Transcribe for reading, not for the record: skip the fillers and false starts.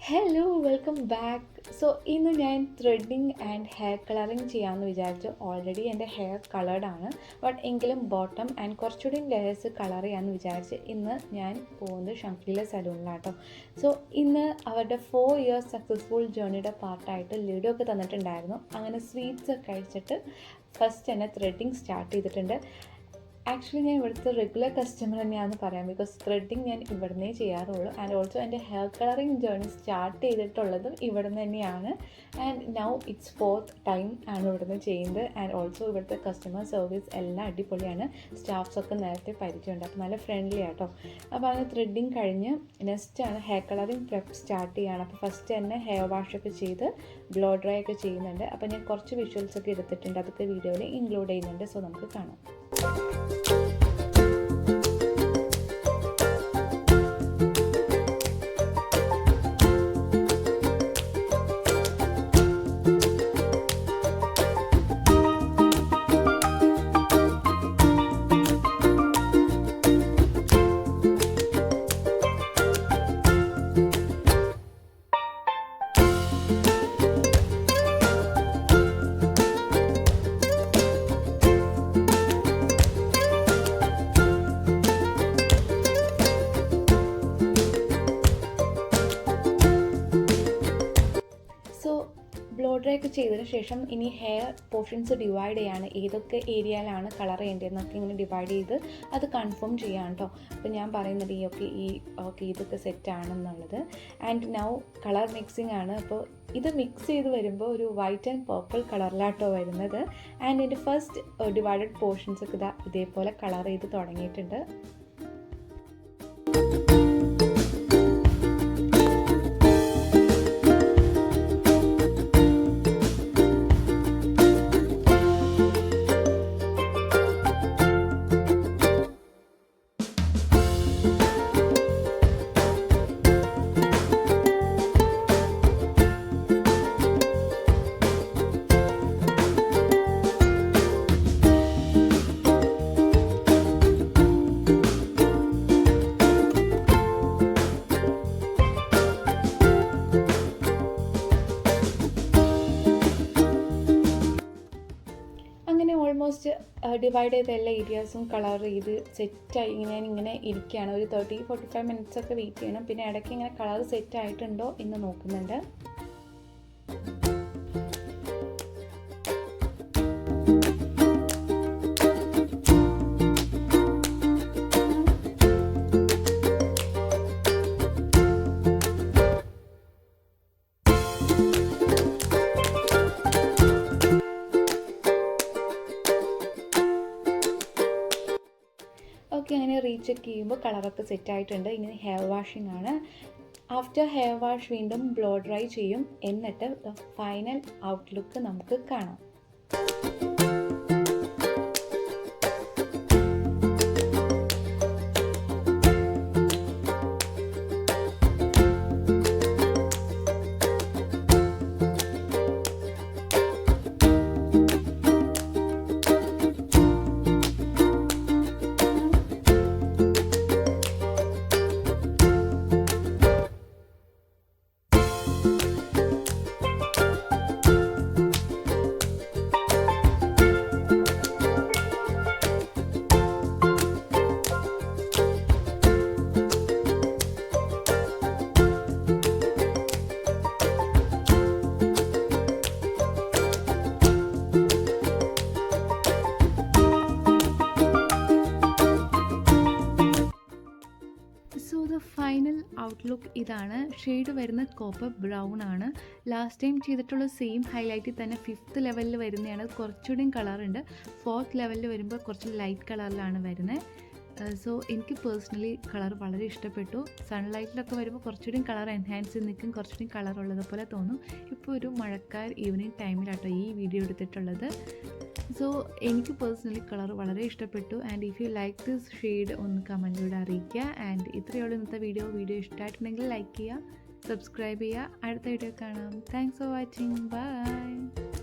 Hello welcome back. So ഇന്ന് ഞാൻ threading and hair colouring ചെയ്യാമെന്ന് വിചാരിച്ചു. ഓൾറെഡി എൻ്റെ ഹെയർ കളേർഡാണ്, ബട്ട് എങ്കിലും ബോട്ടം ആൻഡ് കുറച്ചുകൂടി ലെയേഴ്സ് കളർ ചെയ്യാമെന്ന് വിചാരിച്ച് ഇന്ന് ഞാൻ പോകുന്നത് ഷംഫിലെ സലൂണിലാട്ടോ. സോ ഇന്ന് അവരുടെ 4 years സക്സസ്ഫുൾ ജേർണിയുടെ പാർട്ടായിട്ട് ലഡു ഒക്കെ തന്നിട്ടുണ്ടായിരുന്നു. അങ്ങനെ സ്വീറ്റ്സ് ഒക്കെ കഴിച്ചിട്ട് ഫസ്റ്റ് തന്നെ ത്രെഡിങ് സ്റ്റാർട്ട് ചെയ്തിട്ടുണ്ട്. ആക്ച്വലി ഞാൻ ഇവിടുത്തെ റെഗുലർ കസ്റ്റമർ തന്നെയാണെന്ന് പറയാം, ബിക്കോസ് ത്രെഡിങ് ഞാൻ ഇവിടുന്നേ ചെയ്യാറുള്ളൂ. ആൻഡ് ഓൾസോ എൻ്റെ ഹെയർ കളറിങ് ജേർണി സ്റ്റാർട്ട് ചെയ്തിട്ടുള്ളതും ഇവിടെ നിന്ന് തന്നെയാണ്. And now it's 4th time ആണ് ഇവിടുന്ന് ചെയ്യുന്നത്. ആൻഡ് ഓൾസോ ഇവിടുത്തെ കസ്റ്റമർ സർവീസ് എല്ലാം അടിപൊളിയാണ്. സ്റ്റാഫ്സൊക്കെ നേരത്തെ പരിചയമുണ്ട്, അപ്പോൾ നല്ല ഫ്രണ്ട്ലി ആട്ടോ. അപ്പോൾ അങ്ങനെ ത്രെഡിങ് കഴിഞ്ഞ് നെക്സ്റ്റാണ് ഹെയർ കളറിങ് പ്രെപ്പ് സ്റ്റാർട്ട് ചെയ്യുകയാണ്. അപ്പോൾ ഫസ്റ്റ് തന്നെ ഹെയർ വാഷൊക്കെ ചെയ്ത് ബ്ലോ ഡ്രൈ ഒക്കെ ചെയ്യുന്നുണ്ട്. അപ്പോൾ ഞാൻ കുറച്ച് വിഷ്വൽസൊക്കെ എടുത്തിട്ടുണ്ട്, അതൊക്കെ വീഡിയോയിൽ ഇൻക്ലൂഡ് ചെയ്യുന്നുണ്ട്. സോ നമുക്ക് കാണാം. ബ്ലോ ഡ്രൈ ഒക്കെ ചെയ്തതിന് ശേഷം ഇനി ഹെയർ പോർഷൻസ് ഡിവൈഡ് ചെയ്യാണ്. ഏതൊക്കെ ഏരിയയിലാണ് കളർ ചെയ്യേണ്ടതെന്നൊക്കെ ഇങ്ങനെ ഡിവൈഡ് ചെയ്ത് അത് കൺഫേം ചെയ്യാം കേട്ടോ. അപ്പോൾ ഞാൻ പറയുന്നത് ഓക്കെ ഇതൊക്കെ സെറ്റാണെന്നുള്ളത്. ആൻഡ് നൗ കളർ മിക്സിംഗ് ആണ്. അപ്പോൾ ഇത് മിക്സ് ചെയ്ത് വരുമ്പോൾ ഒരു വൈറ്റ് ആൻഡ് പർപ്പിൾ കളറിലാട്ടോ വരുന്നത്. ആൻഡ് ഇതിൻ്റെ ഫസ്റ്റ് ഡിവൈഡഡ് പോർഷൻസ് ഒക്കെ ഇതേപോലെ കളർ ചെയ്ത് തുടങ്ങിയിട്ടുണ്ട്. അങ്ങനെ ഓൾമോസ്റ്റ് ഡിവൈഡ് ചെയ്ത എല്ലാ ഏരിയാസും കളർ ചെയ്ത് സെറ്റായി ഇങ്ങനെ ഇരിക്കുകയാണ്. ഒരു 30-45 minutes ഒക്കെ വെയിറ്റ് ചെയ്യണം. പിന്നെ ഇടയ്ക്ക് ഇങ്ങനെ കളർ സെറ്റ് ആയിട്ടുണ്ടോ എന്ന് നോക്കുന്നുണ്ട്. ഓക്കെ, അങ്ങനെ റീചെക്ക് ചെയ്യുമ്പോൾ കളറൊക്കെ സെറ്റായിട്ടുണ്ട്. ഇനി ഹെയർ വാഷിംഗ് ആണ്. ആഫ്റ്റർ ഹെയർ വാഷ് വീണ്ടും ബ്ലോ ഡ്രൈ ചെയ്യും. എന്നിട്ട് ഫൈനൽ ഔട്ട്ലുക്ക് നമുക്ക് കാണാം. സോ ദ ഫൈനൽ ഔട്ട്ലുക്ക് ഇതാണ്. ഷെയ്ഡ് വരുന്ന കോപ്പർ ബ്രൗൺ ആണ്. ലാസ്റ്റ് ടൈം ചെയ്തിട്ടുള്ള സെയിം ഹൈലൈറ്റിൽ തന്നെ 5th ലെവലിൽ വരുന്നതാണ്. കുറച്ചുകൂടിയും കളറുണ്ട്. 4th ലെവലിൽ വരുമ്പോൾ കുറച്ച് ലൈറ്റ് കളറിലാണ് വരുന്നത്. സോ എനിക്ക് പേഴ്സണലി കളർ വളരെ ഇഷ്ടപ്പെട്ടു. സൺലൈറ്റിലൊക്കെ വരുമ്പോൾ കുറച്ചുകൂടിയും കളർ എൻഹാൻസ് ചെയ്ത് നിൽക്കും, കുറച്ചുകൂടിയും കളർ ഉള്ളതുപോലെ തോന്നും. ഇപ്പോൾ ഒരു മഴക്കാർ ഈവനിങ് ടൈമിലാട്ടോ ഈ വീഡിയോ എടുത്തിട്ടുള്ളത്. സോ എനിക്ക് പേഴ്സണലി കളർ വളരെ ഇഷ്ടപ്പെട്ടു. And if you like this shade ഒന്ന് കമൻറ്റിലൂടെ അറിയിക്കുക. ആൻഡ് ഇത്രയുള്ള ഇന്നത്തെ വീഡിയോ ഇഷ്ടമായിട്ടുണ്ടെങ്കിൽ ലൈക്ക് ചെയ്യുക, സബ്സ്ക്രൈബ് ചെയ്യുക. അടുത്ത വീഡിയോ കാണാം. Thanks for watching. ബൈ.